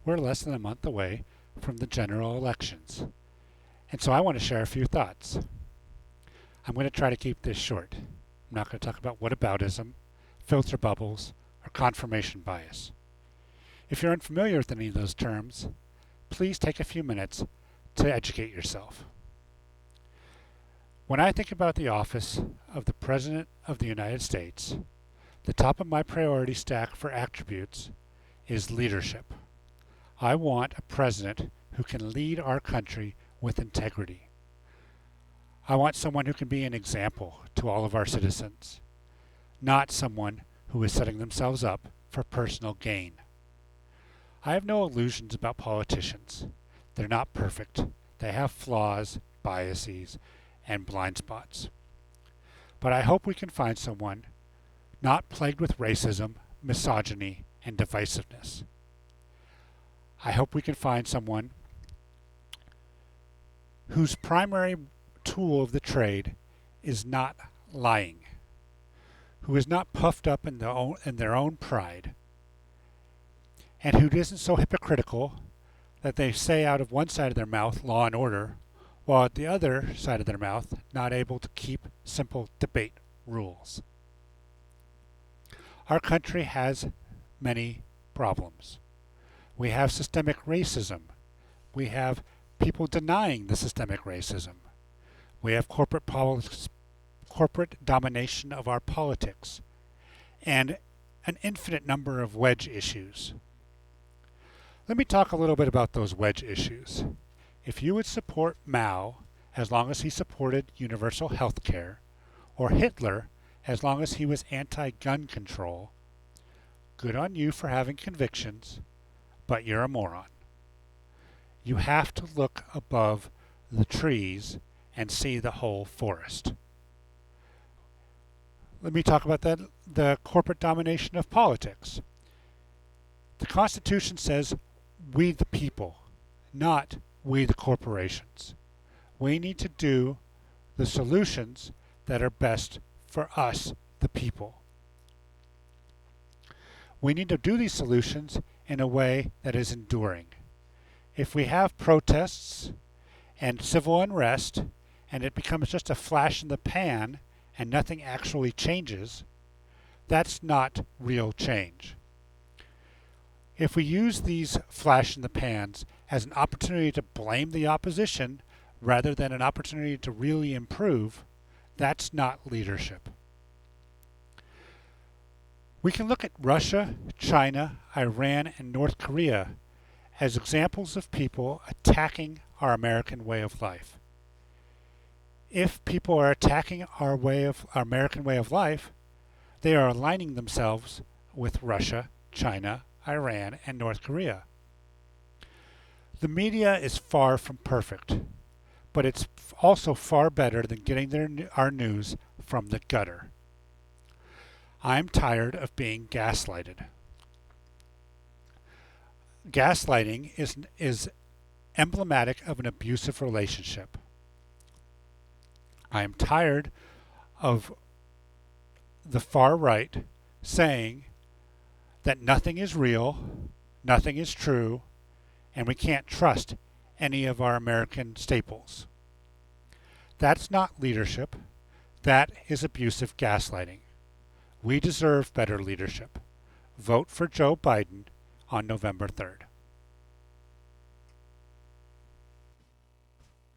We're less than a month away from the general elections. And so I want to share a few thoughts. I'm going to try to keep this short. I'm not going to talk about whataboutism, filter bubbles, or confirmation bias. If you're unfamiliar with any of those terms, please take a few minutes to educate yourself. When I think about the office of the President of the United States, the top of my priority stack for attributes is leadership. I want a president who can lead our country with integrity. I want someone who can be an example to all of our citizens, not someone who is setting themselves up for personal gain. I have no illusions about politicians. They're not perfect. They have flaws, biases, and blind spots. But I hope we can find someone not plagued with racism, misogyny, and divisiveness. I hope we can find someone whose primary tool of the trade is not lying, who is not puffed up in their own pride, and who isn't so hypocritical that they say out of one side of their mouth law and order, while at the other side of their mouth not able to keep simple debate rules. Our country has many problems. We have systemic racism. We have people denying the systemic racism. We have corporate domination of our politics, and an infinite number of wedge issues. Let me talk a little bit about those wedge issues. If you would support Mao as long as he supported universal health care, or Hitler as long as he was anti-gun control, good on you for having convictions, but you're a moron. You have to look above the trees and see the whole forest. Let me talk about the corporate domination of politics. The Constitution says we the people, not we the corporations. We need to do the solutions that are best for us, the people. We need to do these solutions in a way that is enduring. If we have protests and civil unrest, and it becomes just a flash in the pan and nothing actually changes, that's not real change. If we use these flash in the pans as an opportunity to blame the opposition rather than an opportunity to really improve, that's not leadership. We can look at Russia, China, Iran, and North Korea as examples of people attacking our American way of life. If people are attacking our American way of life, they are aligning themselves with Russia, China, Iran, and North Korea. The media is far from perfect, but it's also far better than getting our news from the gutter. I'm tired of being gaslighted. Gaslighting is emblematic of an abusive relationship. I am tired of the far right saying that nothing is real, nothing is true, and we can't trust any of our American staples. That's not leadership. That is abusive gaslighting. We deserve better leadership. Vote for Joe Biden on November 3rd.